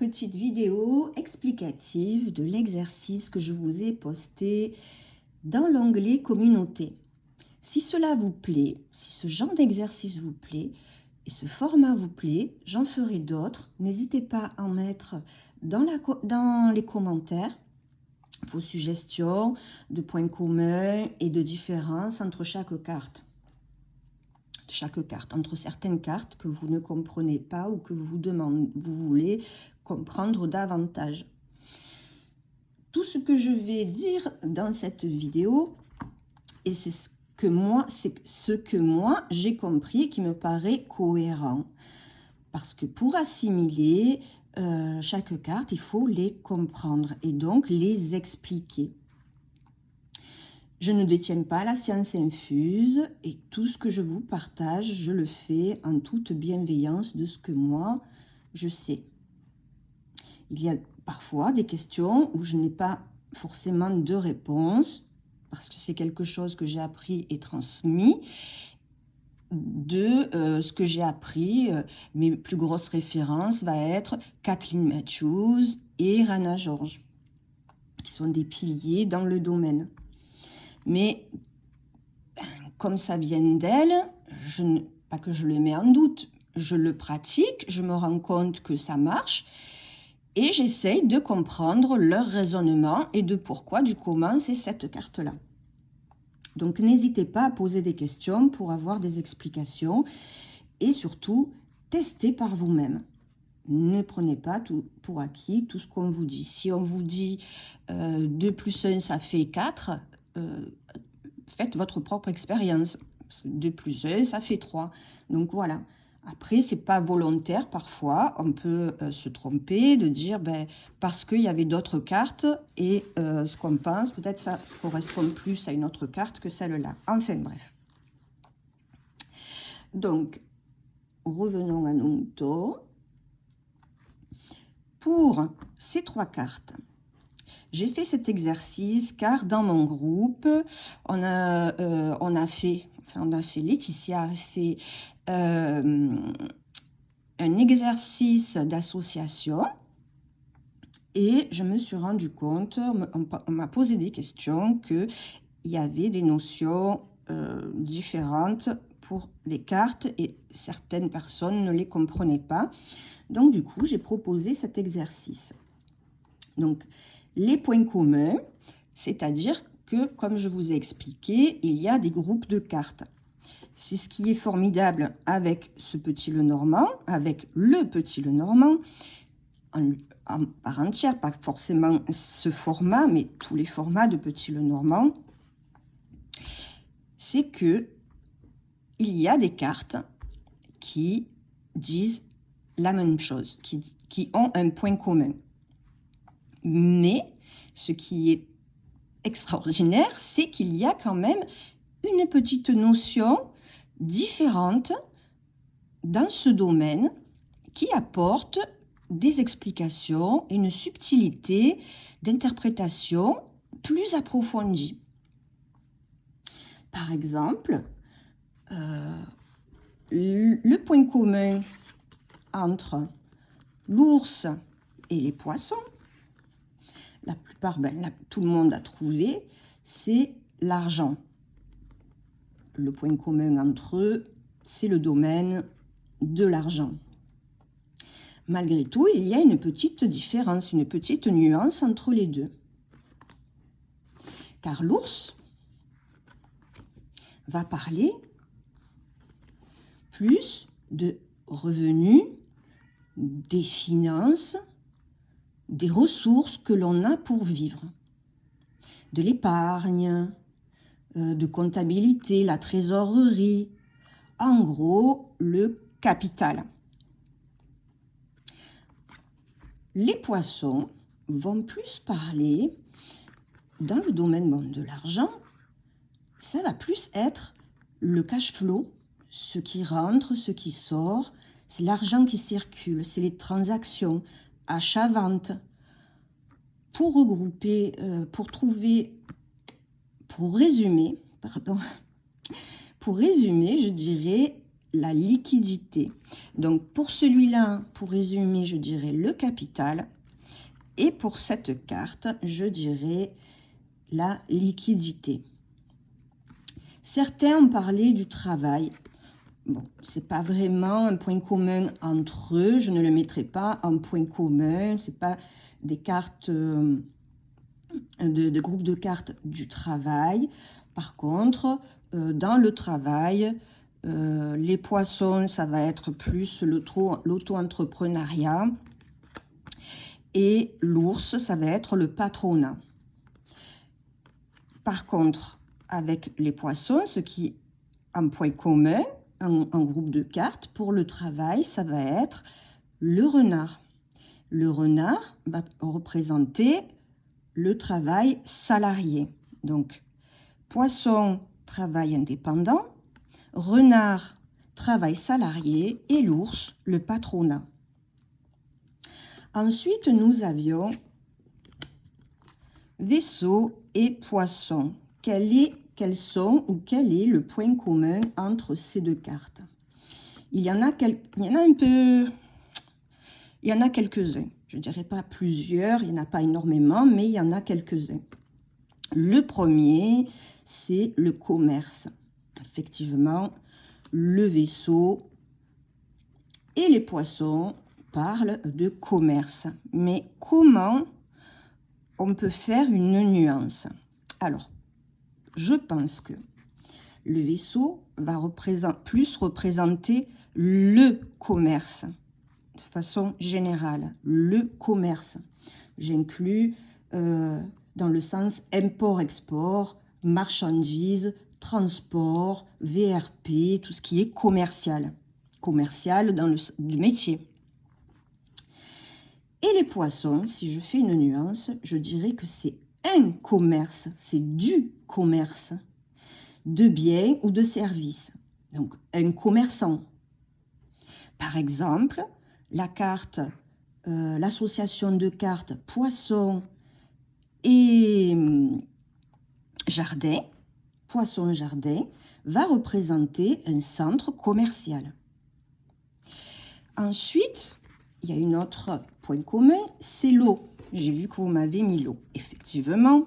petite vidéo explicative de l'exercice que je vous ai posté dans l'onglet communauté. Si cela vous plaît, si ce genre d'exercice vous plaît et ce format vous plaît, j'en ferai d'autres. N'hésitez pas à en mettre dans les commentaires vos suggestions de points communs et de différences entre chaque carte. Entre certaines cartes que vous ne comprenez pas ou que vous voulez comprendre davantage. Tout ce que je vais dire dans cette vidéo, et c'est ce que moi j'ai compris et qui me paraît cohérent. Parce que pour assimiler chaque carte, il faut les comprendre et donc les expliquer. Je ne détiens pas la science infuse et tout ce que je vous partage, je le fais en toute bienveillance de ce que moi, je sais. Il y a parfois des questions où je n'ai pas forcément de réponse parce que c'est quelque chose que j'ai appris et transmis. Ce que j'ai appris, mes plus grosses références va être Kathleen Matthews et Rana George, qui sont des piliers dans le domaine. Mais comme ça vient d'elle, pas que je le mets en doute, je le pratique, je me rends compte que ça marche et j'essaye de comprendre leur raisonnement et de pourquoi, du comment c'est cette carte-là. Donc n'hésitez pas à poser des questions pour avoir des explications et surtout testez par vous-même. Ne prenez pas tout pour acquis, tout ce qu'on vous dit. Si on vous dit 2 plus 1 ça fait 4, faites votre propre expérience. 2 plus 1 ça fait 3. Donc voilà. Après, c'est pas volontaire parfois, on peut se tromper, de dire parce qu'il y avait d'autres cartes et ce qu'on pense, peut-être ça correspond plus à une autre carte que celle-là. Enfin bref. Donc, revenons à nos moutons. Pour ces 3 cartes, j'ai fait cet exercice car dans mon groupe, Laetitia a fait un exercice d'association et je me suis rendu compte, on m'a posé des questions, qu'il y avait des notions différentes pour les cartes et certaines personnes ne les comprenaient pas. Donc du coup, j'ai proposé cet exercice. Donc, les points communs, c'est-à-dire que, comme je vous ai expliqué, il y a des groupes de cartes. C'est ce qui est formidable avec ce petit Lenormand, avec le petit Lenormand, en part entière, pas forcément ce format, mais tous les formats de petit Lenormand, c'est que il y a des cartes qui disent la même chose, qui ont un point commun. Mais ce qui est extraordinaire, c'est qu'il y a quand même une petite notion différente dans ce domaine qui apporte des explications et une subtilité d'interprétation plus approfondie. Par exemple, le point commun entre l'ours et les poissons, la plupart, tout le monde a trouvé, c'est l'argent. Le point commun entre eux, c'est le domaine de l'argent. Malgré tout, il y a une petite différence, une petite nuance entre les deux. Car l'ours va parler plus de revenus, des finances, des ressources que l'on a pour vivre, de l'épargne, de comptabilité, la trésorerie, en gros, le capital. Les poissons vont plus parler, dans le domaine de l'argent, ça va plus être le cash flow, ce qui rentre, ce qui sort, c'est l'argent qui circule, c'est les transactions, achat-vente. Pour regrouper, pour résumer, je dirais, la liquidité. Donc, pour celui-là, pour résumer, je dirais le capital. Et pour cette carte, je dirais la liquidité. Certains ont parlé du travail. Bon, c'est pas vraiment un point commun entre eux. Je ne le mettrai pas en point commun. C'est pas des cartes, de groupes de cartes du travail. Par contre, dans le travail, les poissons, ça va être plus l'auto-entrepreneuriat. Et l'ours, ça va être le patronat. Par contre, avec les poissons, ce qui est un point commun, un groupe de cartes, pour le travail, ça va être le renard. Le renard va représenter le travail salarié. Donc, poisson, travail indépendant, renard, travail salarié et l'ours, le patronat. Ensuite, nous avions vaisseau et poisson. Quel est le point commun entre ces deux cartes? Il y en a quelques-uns. Je ne dirais pas plusieurs, il n'y en a pas énormément, mais il y en a quelques-uns. Le premier, c'est le commerce. Effectivement, le vaisseau et les poissons parlent de commerce. Mais comment on peut faire une nuance? Alors, je pense que le vaisseau va plus représenter le commerce, de façon générale, le commerce. J'inclus dans le sens import-export, marchandises, transport, VRP, tout ce qui est commercial. Commercial dans le métier. Et les poissons, si je fais une nuance, je dirais que c'est un commerce, c'est du commerce, de biens ou de services. Donc, un commerçant. Par exemple, la carte, l'association de cartes poisson et jardin, poisson-jardin, va représenter un centre commercial. Ensuite, il y a un autre point commun, c'est l'eau. J'ai vu que vous m'avez mis l'eau. Effectivement,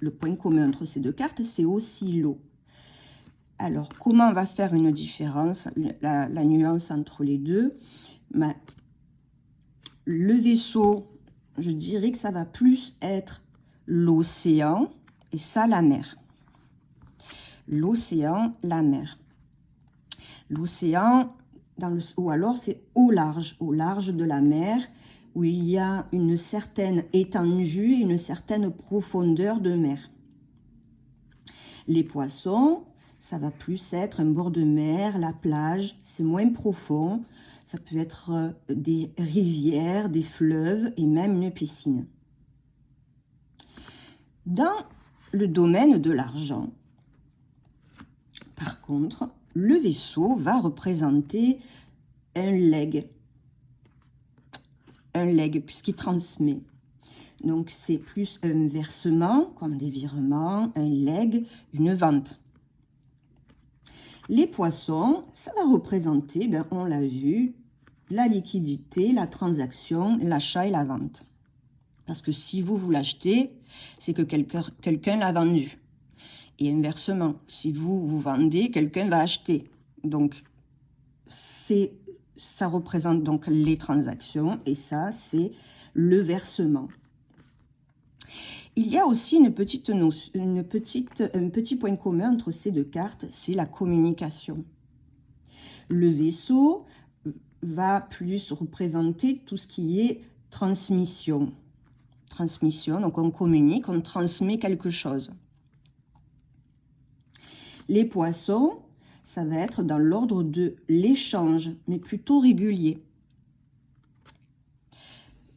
le point commun entre ces deux cartes, c'est aussi l'eau. Alors, comment on va faire une différence, la nuance entre les deux? Le vaisseau, je dirais que ça va plus être l'océan et ça, la mer. L'océan, la mer. L'océan, ou alors c'est au large de la mer, où il y a une certaine étendue et une certaine profondeur de mer. Les poissons, ça va plus être un bord de mer, la plage, c'est moins profond. Ça peut être des rivières, des fleuves et même une piscine. Dans le domaine de l'argent, par contre, le vaisseau va représenter un legs. Un legs, puisqu'il transmet. Donc, c'est plus un versement, comme des virements, un legs, une vente. Les poissons, ça va représenter, on l'a vu, la liquidité, la transaction, l'achat et la vente. Parce que si vous l'achetez, c'est que quelqu'un l'a vendu. Et inversement, si vous vendez, quelqu'un va acheter. Donc, ça représente donc les transactions et ça, c'est le versement. Il y a aussi un petit point commun entre ces deux cartes, c'est la communication. Le vaisseau va plus représenter tout ce qui est transmission. Transmission, donc on communique, on transmet quelque chose. Les poissons, ça va être dans l'ordre de l'échange, mais plutôt régulier.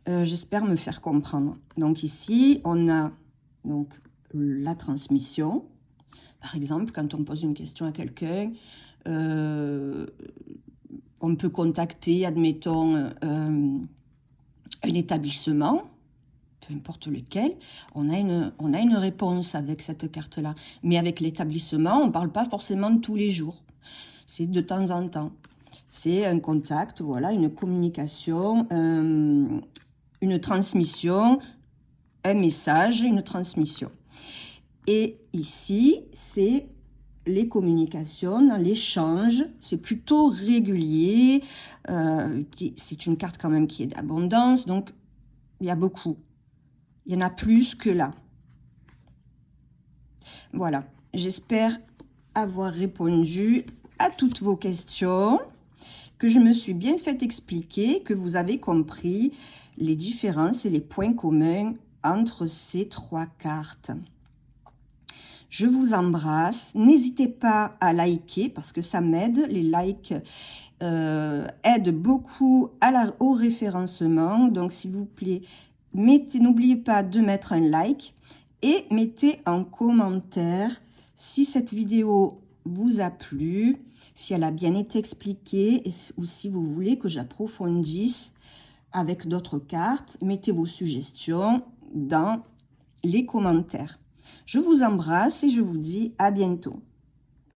J'espère me faire comprendre. Donc ici, on a donc la transmission. Par exemple, quand on pose une question à quelqu'un, on peut contacter, admettons, un établissement, peu importe lequel, on a une réponse avec cette carte-là. Mais avec l'établissement, on ne parle pas forcément de tous les jours. c'est de temps en temps. C'est un contact, voilà, une communication, une transmission, un message, une transmission. Et ici, c'est les communications, l'échange, c'est plutôt régulier. C'est une carte quand même qui est d'abondance, donc il y a beaucoup. Il y en a plus que là. Voilà, j'espère avoir répondu à toutes vos questions, que je me suis bien fait expliquer, que vous avez compris les différences et les points communs entre ces 3 cartes. Je vous embrasse. N'hésitez pas à liker parce que ça m'aide. Les likes aident beaucoup au référencement. Donc, s'il vous plaît, n'oubliez pas de mettre un like et mettez en commentaire si cette vidéo vous a plu, si elle a bien été expliquée ou si vous voulez que j'approfondisse avec d'autres cartes. Mettez vos suggestions dans les commentaires. Je vous embrasse et je vous dis à bientôt.